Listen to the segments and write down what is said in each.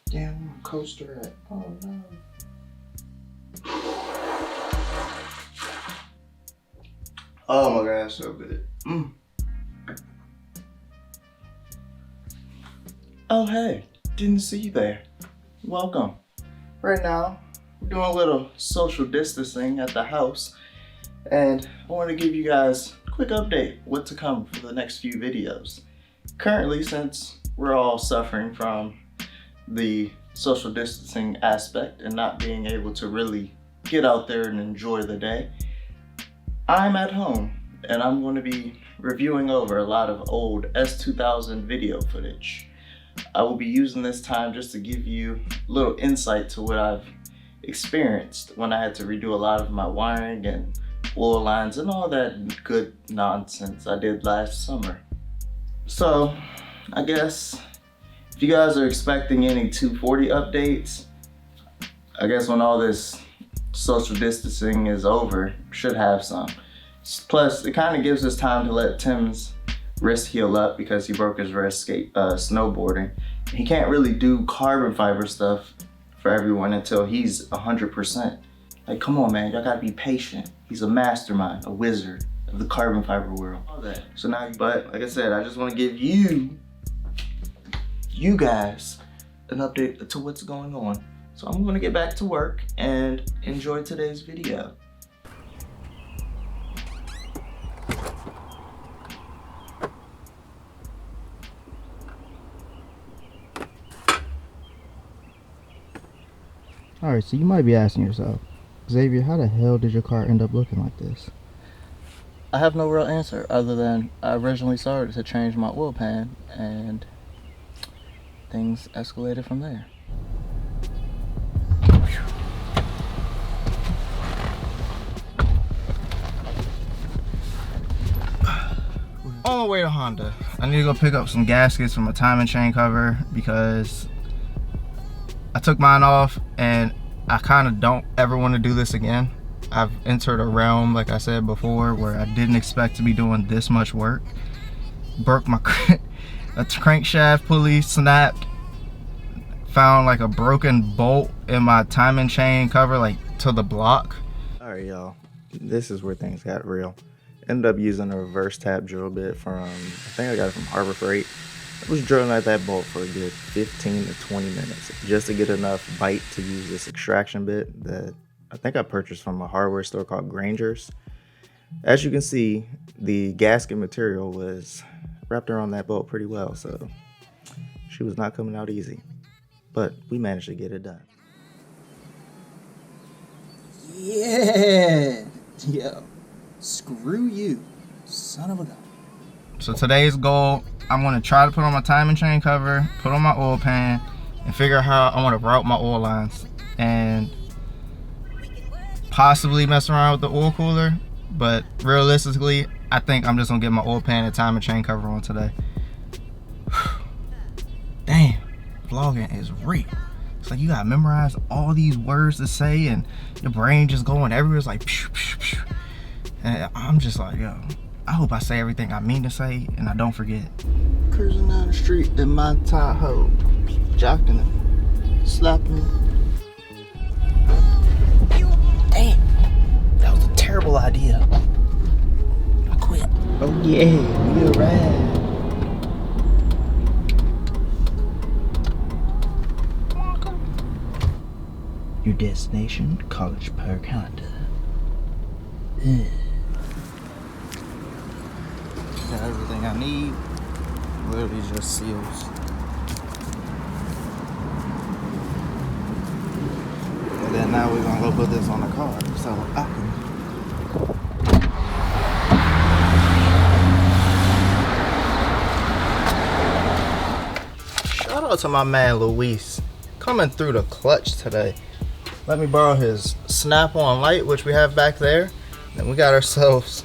Damn, coaster at. Oh no. Oh my god, so good. Oh hey, didn't see you there. Welcome. Right now, we're doing a little social distancing at the house, and I want to give you guys a quick update what to come for the next few videos. Currently, since we're all suffering from the social distancing aspect and not being able to really get out there and enjoy the day, I'm at home and I'm going to be reviewing over a lot of old S2000 video footage. I will be using this time just to give you a little insight to what I've experienced when I had to redo a lot of my wiring and oil lines and all that good nonsense I did last summer. So I guess if you guys are expecting any 240 updates, I guess when all this social distancing is over, should have some. Plus, it kind of gives us time to let Tim's wrist heal up because he broke his wrist snowboarding. He can't really do carbon fiber stuff for everyone until he's 100%. Like, come on, man, y'all gotta be patient. He's a mastermind, a wizard of the carbon fiber world. All that. So now, but like I said, I just want to give you guys an update to what's going on. So I'm gonna get back to work and enjoy today's video. Alright, so you might be asking yourself, Xavier, how the hell did your car end up looking like this? I have no real answer other than I originally started to change my oil pan and things escalated from there. On my way to Honda, I need to go pick up some gaskets for my timing chain cover because I took mine off and I kind of don't ever want to do this again. I've entered a realm, like I said before, where I didn't expect to be doing this much work. Broke my a crankshaft pulley snapped. Found like a broken bolt in my timing chain cover, like to the block. All right, y'all, this is where things got real. Ended up using a reverse tap drill bit from, I think I got it from Harbor Freight. I was drilling at that bolt for a good 15 to 20 minutes just to get enough bite to use this extraction bit that I think I purchased from a hardware store called Granger's. As you can see, the gasket material was wrapped around that bolt pretty well, so she was not coming out easy. But we managed to get it done. Yeah! Yo, screw you, son of a gun. So today's goal, I'm gonna try to put on my timing chain cover, put on my oil pan, and figure out how I wanna route my oil lines. And possibly mess around with the oil cooler, but realistically, I think I'm just gonna get my oil pan and timing chain cover on today. Damn, vlogging is real. It's like you gotta memorize all these words to say and your brain just going everywhere. It's like pew, pew, pew. And I'm just like, yo, I hope I say everything I mean to say and I don't forget. Cruising down the street in my Tahoe, jocking it, slapping it. Damn, that was a terrible idea. I quit. Oh yeah, we arrived. Your destination, College Park, Honda. Got everything I need. Literally just seals. And then now we're gonna go put this on the car so I can. Shout out to my man Luis, coming through the clutch today. Let me borrow his snap-on light, which we have back there. Then we got ourselves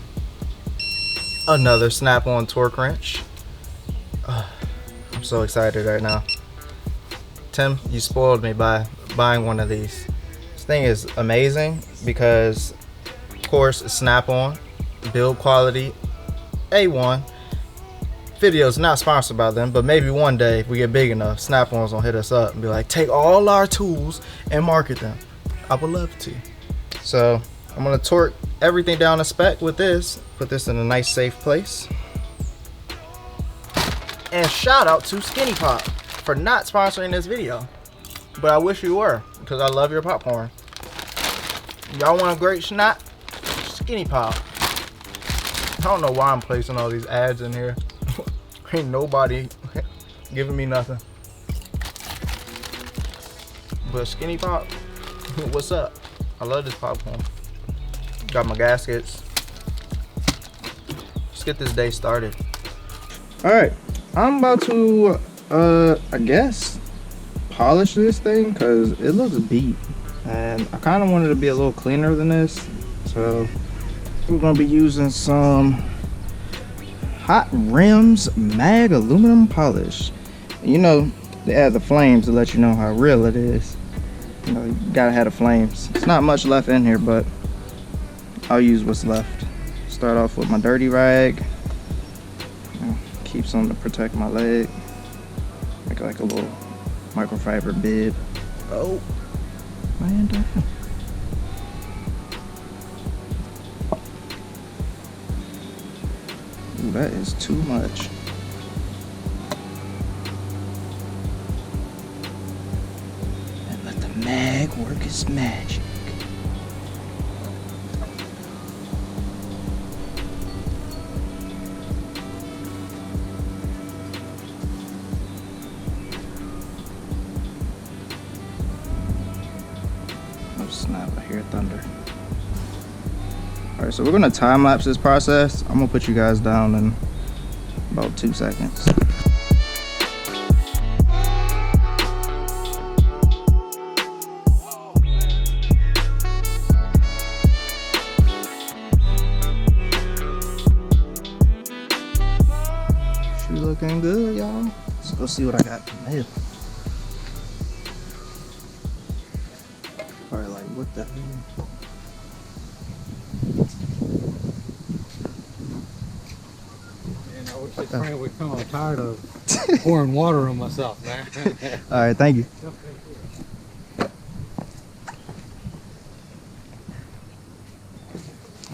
another snap-on torque wrench. I'm so excited right now. Tim, you spoiled me by buying one of these. This thing is amazing because, of course, it's snap-on, build quality, A1, video's not sponsored by them, but maybe one day if we get big enough, Snap-on's gonna hit us up and be like, take all our tools and market them. I would love to. So I'm gonna torque everything down to spec with this, put this in a nice safe place. And shout out to Skinny Pop for not sponsoring this video, but I wish you were, because I love your popcorn. Y'all want a great snack? Skinny Pop. I don't know why I'm placing all these ads in here. Ain't nobody giving me nothing. But Skinny Pop, what's up? I love this popcorn. Got my gaskets. Let's get this day started. All right, I'm about to, I guess, polish this thing because it looks beat. And I kind of wanted to be a little cleaner than this. So we're gonna be using some Hot Rims Mag aluminum polish. You know, they add the flames to let you know how real it is. You know, you gotta have the flames. It's not much left in here, but I'll use what's left. Start off with my dirty rag. Keep some to protect my leg. Make like a little microfiber bib. Oh, man, damn. Ooh, that is too much. And let the mag work its magic. Oh snap, I hear thunder. Alright, so we're gonna time lapse this process. I'm gonna put you guys down in about 2 seconds. She looking good, y'all. Let's go see what I got in the mail. Alright, like what the hell? Frankly, I'm tired of pouring water on myself, man. All right, thank you.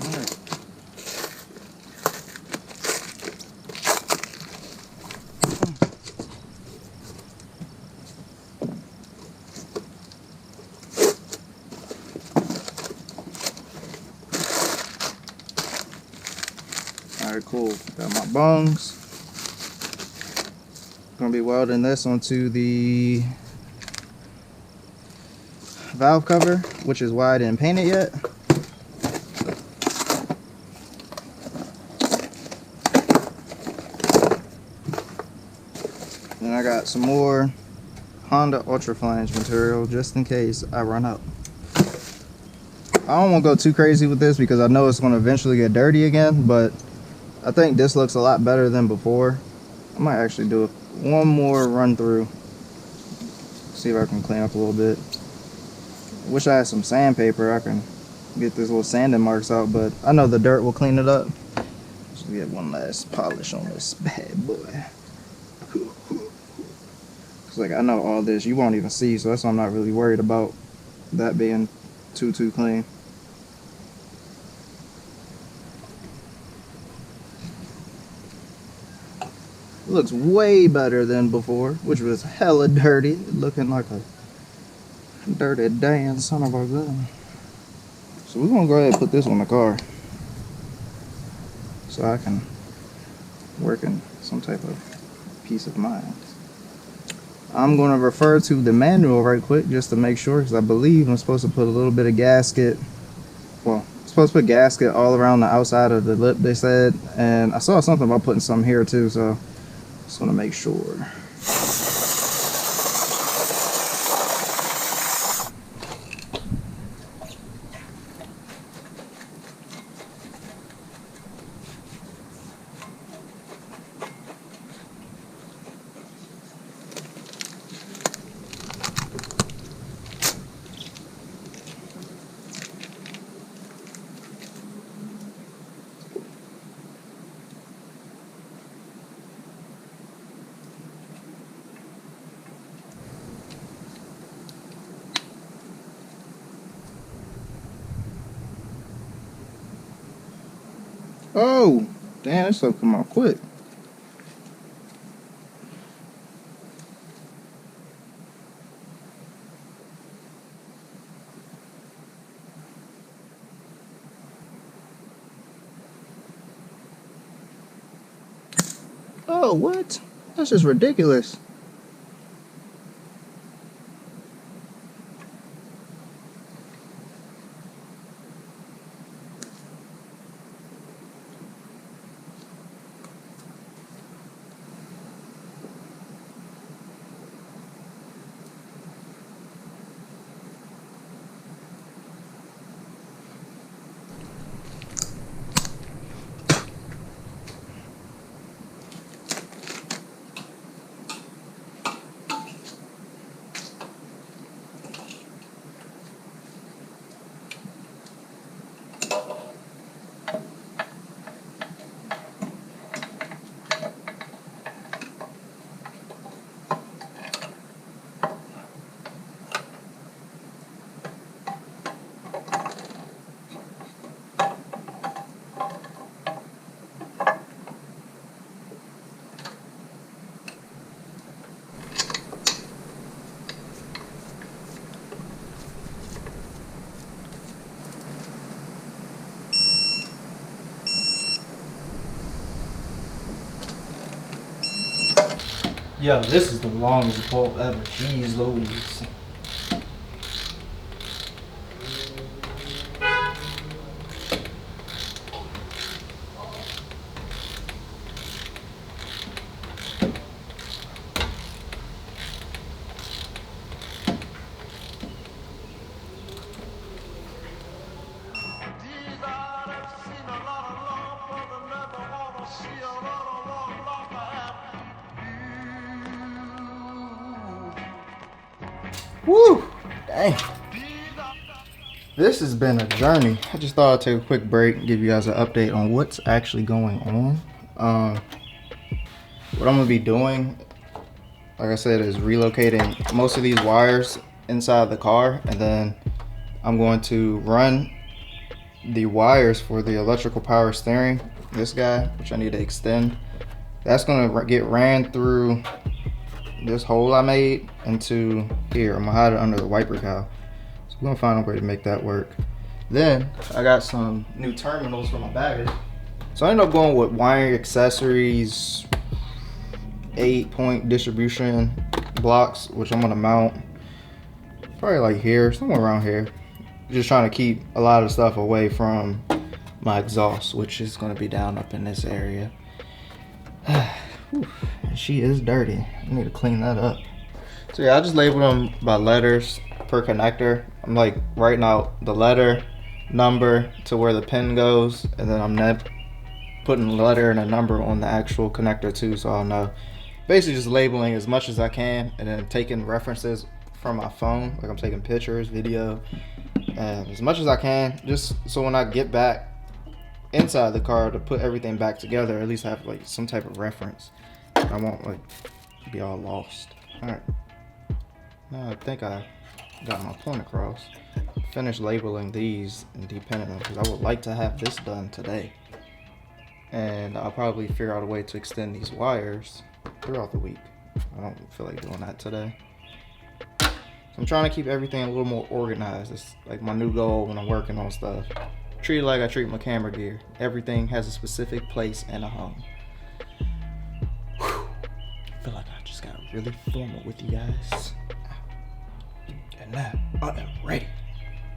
All right. All right, cool. Got my bungs. Gonna be welding this onto the valve cover, which is why I didn't paint it yet. And I got some more Honda Ultra Flange material just in case I run out. I don't want to go too crazy with this because I know it's going to eventually get dirty again, but I think this looks a lot better than before. I might actually do one more run through, see if I can clean up a little bit. Wish I had some sandpaper. I can get these little sanding marks out, but I know the dirt will clean it up. Let's get one last polish on this bad boy. It's like I know all this you won't even see, so that's why I'm not really worried about that being too clean. It looks way better than before, which was hella dirty, looking like a dirty damn son of a gun. So we're gonna go ahead and put this on the car so I can work in some type of peace of mind. I'm gonna refer to the manual right quick just to make sure, because I believe I'm supposed to put a little bit of gasket, well, I'm supposed to put gasket all around the outside of the lip, they said, and I saw something about putting some here too, so just want to make sure. Oh, damn, this stuff come out quick. Oh, what? That's just ridiculous. Yo, this is the longest bolt ever. Jeez Louise. Woo! Dang. This has been a journey. I just thought I'd take a quick break and give you guys an update on what's actually going on. What I'm gonna be doing, like I said, is relocating most of these wires inside the car, and then I'm going to run the wires for the electrical power steering, this guy, which I need to extend. That's gonna get ran through this hole I made into here. I'm gonna hide it under the wiper cowl. So we're gonna find a way to make that work. Then I got some new terminals for my battery. So I ended up going with wiring accessories, 8-point distribution blocks, which I'm gonna mount probably like here, somewhere around here. Just trying to keep a lot of stuff away from my exhaust, which is gonna be down up in this area. She is dirty. I need to clean that up. So yeah, I just labeled them by letters per connector. I'm like writing out the letter, number to where the pin goes, and then I'm putting a letter and a number on the actual connector too, so I'll know. Basically just labeling as much as I can, and then taking references from my phone, like I'm taking pictures, video, and as much as I can, just so when I get back inside the car to put everything back together, at least have like some type of reference. I won't like be all lost. All right, now I think I got my point across. Finish labeling these and depending on, because I would like to have this done today, and I'll probably figure out a way to extend these wires throughout the week. I don't feel like doing that today. So I'm trying to keep everything a little more organized. It's like my new goal when I'm working on stuff. Treat it like I treat my camera gear. Everything has a specific place and a home. Whew. I feel like I just got really formal with you guys. And now I am ready.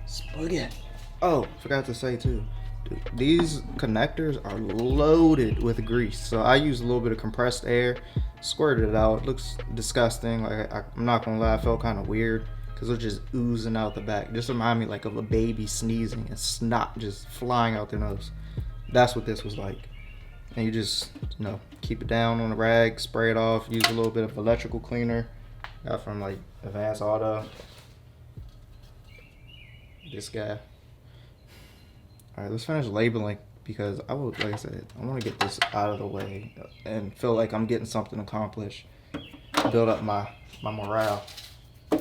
Spaghetti. Oh, forgot to say too. Dude, these connectors are loaded with grease. So I use a little bit of compressed air, squirted it out. It looks disgusting. Like I'm not gonna lie, I felt kind of weird because it was just oozing out the back. Just remind me like of a baby sneezing and snot just flying out their nose. That's what this was like. And you just, you know, keep it down on a rag, spray it off, use a little bit of electrical cleaner. Got from like Advanced Auto. This guy. All right, let's finish labeling because I would, like I said, I want to get this out of the way and feel like I'm getting something accomplished. Build up my morale. All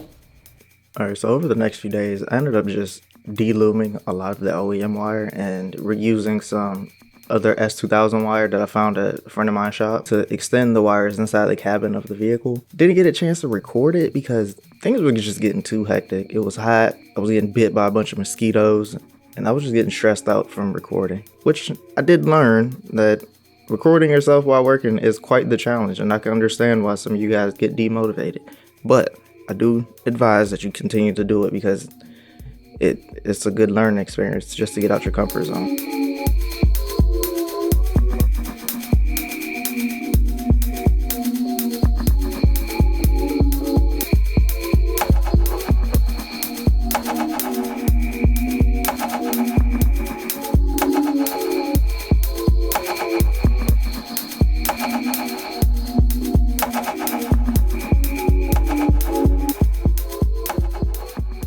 right, so over the next few days, I ended up just de-looming a lot of the OEM wire and reusing some other S2000 wire that I found at a friend of mine's shop to extend the wires inside the cabin of the vehicle. Didn't get a chance to record it because things were just getting too hectic. It was hot, I was getting bit by a bunch of mosquitoes, and I was just getting stressed out from recording. Which I did learn that recording yourself while working is quite the challenge, and I can understand why some of you guys get demotivated. But I do advise that you continue to do it because it's a good learning experience just to get out your comfort zone.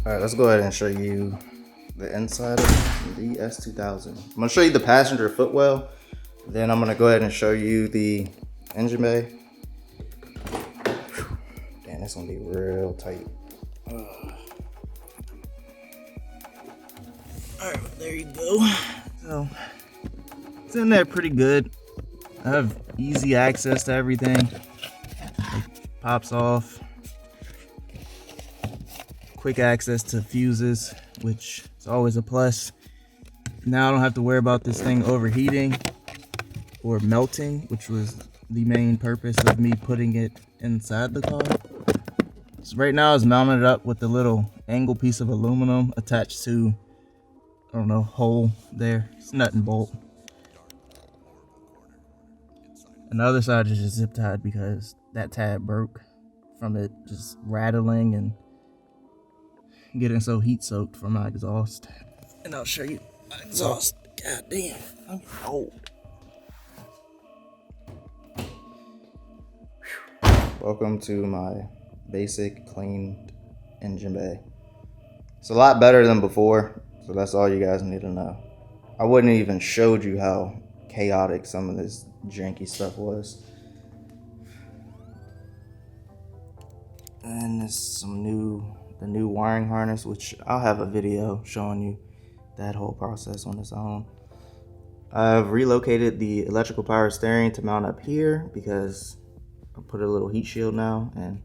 Alright, let's go ahead and show you the inside of the S2000. I'm going to show you the passenger footwell, then I'm going to go ahead and show you the engine bay. Damn, that's going to be real tight. Alright, there you go. So, it's in there pretty good. I have easy access to everything. It pops off. Quick access to fuses, which is always a plus. Now I don't have to worry about this thing overheating or melting, which was the main purpose of me putting it inside the car. So right now it's mounted up with the little angle piece of aluminum attached to, I don't know, hole there. It's nut and bolt. And the other side is just zip tied because that tab broke from it just rattling and getting so heat soaked from my exhaust. And I'll show you my exhaust. God damn, I'm old. Welcome to my basic cleaned engine bay. It's a lot better than before, so that's all you guys need to know. I wouldn't even showed you how chaotic some of this janky stuff was. And there's the new wiring harness, which I'll have a video showing you that whole process on its own. I've relocated the electrical power steering to mount up here because I put a little heat shield now, and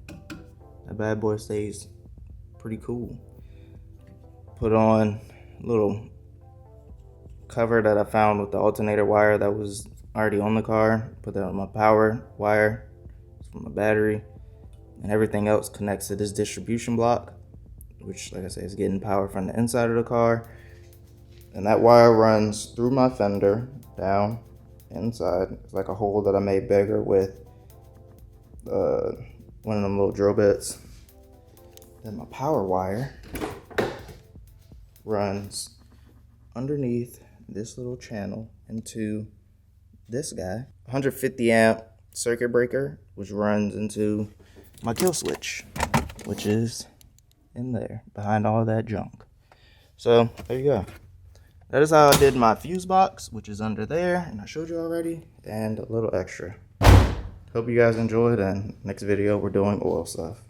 that bad boy stays pretty cool. Put on a little cover that I found with the alternator wire that was already on the car. Put that on my power wire from my battery, and everything else connects to this distribution block, which, like I said, is getting power from the inside of the car. And that wire runs through my fender down inside. It's like a hole that I made bigger with one of them little drill bits. Then my power wire runs underneath this little channel into this guy, 150 amp circuit breaker, which runs into my kill switch, which is in there behind all that junk. So there you go. That is how I did my fuse box, which is under there, and I showed you already, and a little extra. Hope you guys enjoyed, and next video we're doing oil stuff.